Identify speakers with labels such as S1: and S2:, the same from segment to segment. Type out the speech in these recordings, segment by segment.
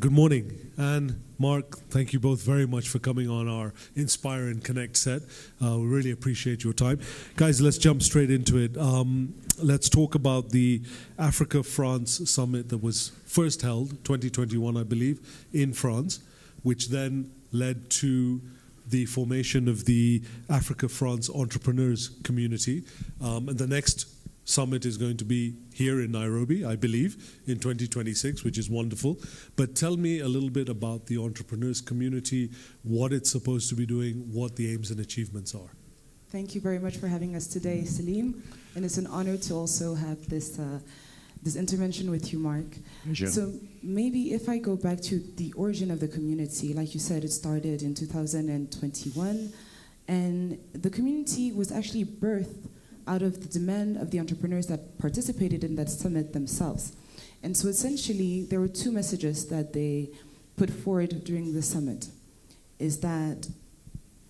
S1: Good morning. Anne, Mark, thank you both very much for coming on our Inspire and Connect set. We really appreciate your time. Guys, let's jump straight into it. Let's talk about the Africa-France summit that was first held, 2021, I believe, in France, which then led to the formation of the Africa-France entrepreneurs community. And the next summit is going to be here in Nairobi, I believe, in 2026, which is wonderful. But tell me a little bit about the entrepreneurs community, what it's supposed to be doing, what the aims and achievements are.
S2: Thank you very much for having us today, Salim. And it's an honor to also have this intervention with you, Mark.
S3: Sure.
S2: So maybe if I go back to the origin of the community, like you said, it started in 2021. And the community was actually birthed out of the demand of the entrepreneurs that participated in that summit themselves. And so essentially, there were two messages that they put forward during the summit. Is that,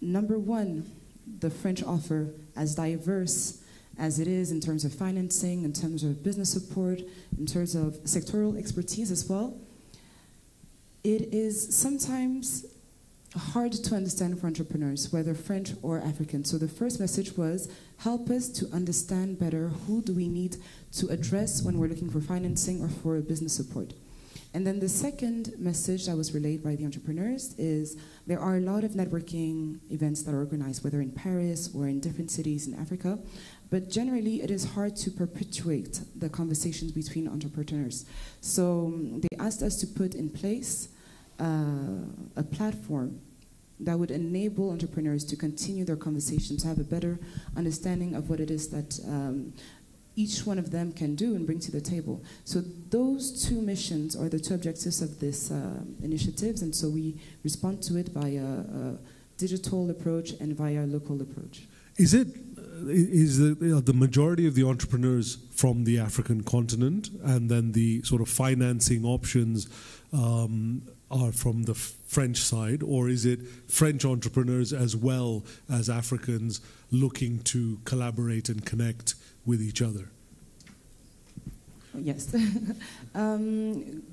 S2: number one, the French offer, as diverse as it is in terms of financing, in terms of business support, in terms of sectoral expertise as well, it is sometimes hard to understand for entrepreneurs, whether French or African. So the first message was, help us to understand better who do we need to address when we're looking for financing or for business support. And then the second message that was relayed by the entrepreneurs is there are a lot of networking events that are organized, whether in Paris or in different cities in Africa, but generally it is hard to perpetuate the conversations between entrepreneurs. So they asked us to put in place a platform that would enable entrepreneurs to continue their conversations, to have a better understanding of what it is that each one of them can do and bring to the table. So those two missions are the two objectives of this initiatives, and so we respond to it via a digital approach and via a local approach.
S1: Is the majority of the entrepreneurs from the African continent, and then the sort of financing options are from the French side, or is it French entrepreneurs as well as Africans looking to collaborate and connect with each other?
S2: Yes.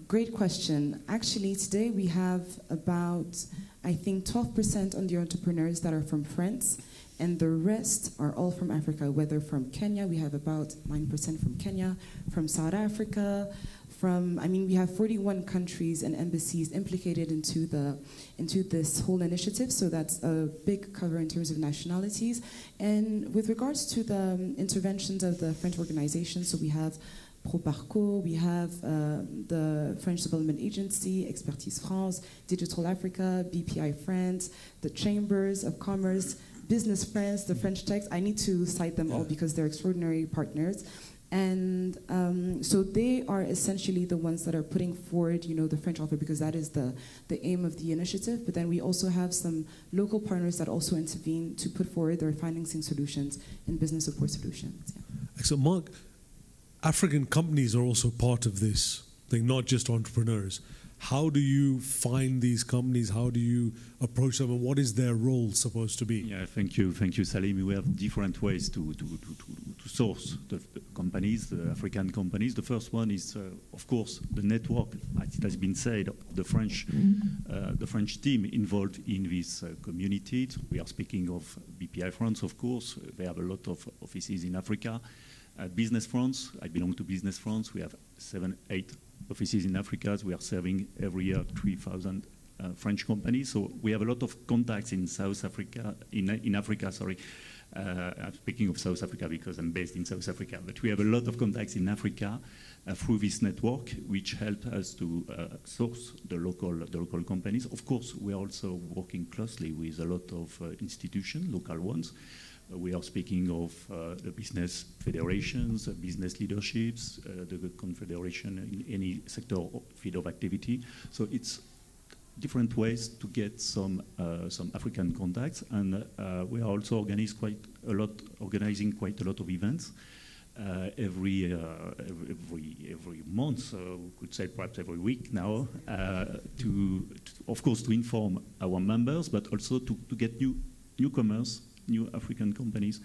S2: Great question. Actually, today we have about, I think, 12% on the entrepreneurs that are from France, and the rest are all from Africa, whether from Kenya, we have about 9% from Kenya, from South Africa, we have 41 countries and embassies implicated into this whole initiative, so that's a big cover in terms of nationalities. And with regards to the interventions of the French organizations, so we have Proparco, we have the French Development Agency, Expertise France, Digital Africa, Bpifrance, the Chambers of Commerce, Business France, the French Techs. I need to cite them all because they're extraordinary partners. And so they are essentially the ones that are putting forward, the French offer, because that is the aim of the initiative. But then we also have some local partners that also intervene to put forward their financing solutions and business support solutions. Yeah.
S1: Excellent. Mark, African companies are also part of this thing, not just entrepreneurs. How do you find these companies? How do you approach them? And what is their role supposed to be?
S3: Yeah, thank you, Salim. We have different ways to source the companies, the African companies. The first one is, of course, the network, as it has been said, the French team involved in this community. We are speaking of Bpifrance, of course. They have a lot of offices in Africa. Business France, I belong to Business France. We have 7-8 offices in Africa. We are serving every year 3,000 French companies. So we have a lot of contacts in South Africa, in Africa, sorry. I'm speaking of South Africa because I'm based in South Africa. But we have a lot of contacts in Africa through this network, which help us to source the local companies. Of course, we are also working closely with a lot of institutions, local ones. We are speaking of the business federations, business leaderships, the confederation in any sector or field of activity. So it's different ways to get some African contacts, and we are also organizing quite a lot of events every month. We could say perhaps every week now, of course, to inform our members, but also to get newcomers, new African companies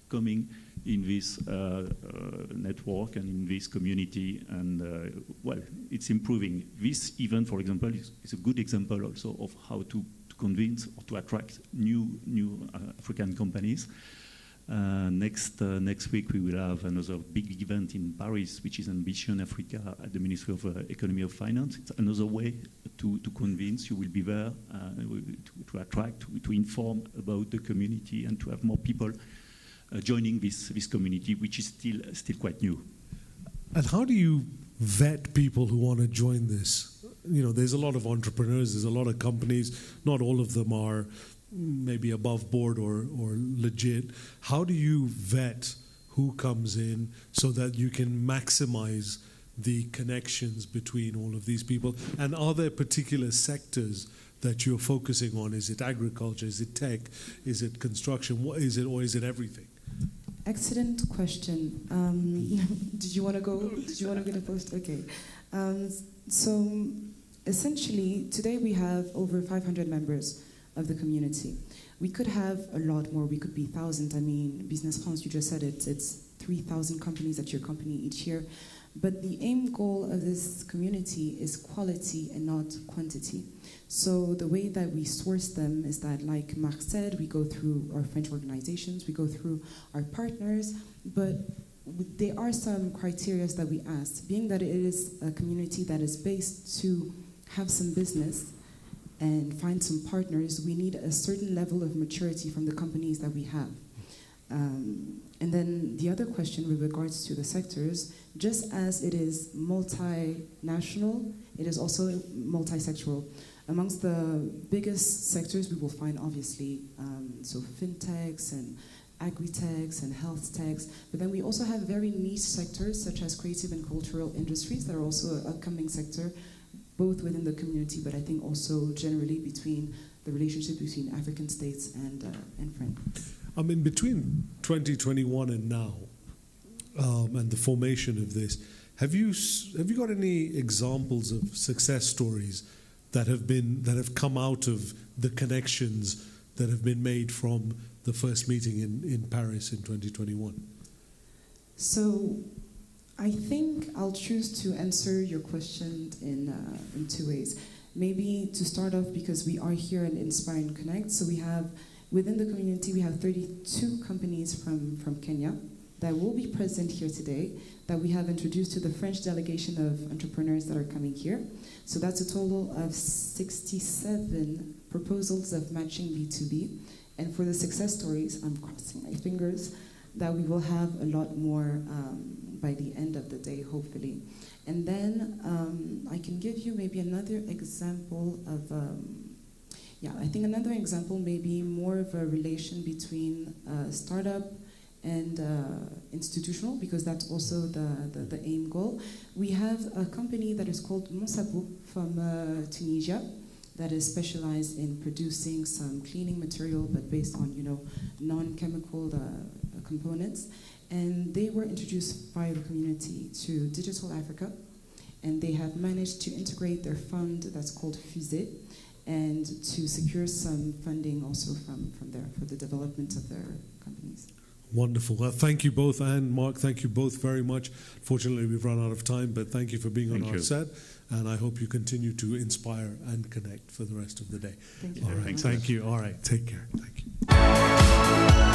S3: coming in this network and in this community, and well, it's improving. This event, for example, is a good example also of how to convince or to attract new African companies. Next week we will have another big event in Paris, which is Ambition Africa at the Ministry of Economy and Finance. It's another way to convince. You will be there to attract, to inform about the community, and to have more people joining this community, which is still quite new.
S1: And how do you vet people who want to join this? You know, there's a lot of entrepreneurs, there's a lot of companies, not all of them are maybe above board or legit. How do you vet who comes in so that you can maximize the connections between all of these people? And are there particular sectors that you're focusing on? Is it agriculture? Is it tech? Is it construction? What is it, or is it everything?
S2: Excellent question. Did you want to go? Did you want to get a post? Okay. So essentially, today we have over 500 members of the community. We could have a lot more. We could be thousands. I mean, Bpifrance, you just said it. It's 3,000 companies at your company each year. But the aim goal of this community is quality and not quantity. So the way that we source them is that, like Marc said, we go through our French organizations, we go through our partners, but there are some criteria that we ask. Being that it is a community that is based to have some business and find some partners, we need a certain level of maturity from the companies that we have. And then the other question with regards to the sectors, just as it is multinational, it is also multi-sectoral. Amongst the biggest sectors, we will find obviously so fintechs and agri-techs and health techs, but then we also have very niche sectors such as creative and cultural industries that are also an upcoming sector, both within the community, but I think also generally between the relationship between African states and France.
S1: I mean, between 2021 and now, and the formation of this, have you got any examples of success stories that have come out of the connections that have been made from the first meeting in Paris in 2021?
S2: So, I think I'll choose to answer your question in two ways. Maybe to start off, because we are here at Inspire and Connect, so we have, within the community, we have 32 companies from Kenya that will be present here today, that we have introduced to the French delegation of entrepreneurs that are coming here. So that's a total of 67 proposals of matching B2B. And for the success stories, I'm crossing my fingers, that we will have a lot more by the end of the day, hopefully. And then I can give you maybe another example of, I think another example may be more of a relation between startup and institutional, because that's also the aim goal. We have a company that is called Monsabou from Tunisia that is specialized in producing some cleaning material, but based on non-chemical components. And they were introduced by the community to Digital Africa, and they have managed to integrate their fund that's called Fusée, and to secure some funding also from there for the development of their companies.
S1: Wonderful. Well, thank you both, Anne, Marc, thank you both very much. Fortunately, we've run out of time, but thank you for being on our set, and I hope you continue to inspire and connect for the rest of the day.
S2: Thank you.
S1: All right, thank you. All right, take care. Thank you.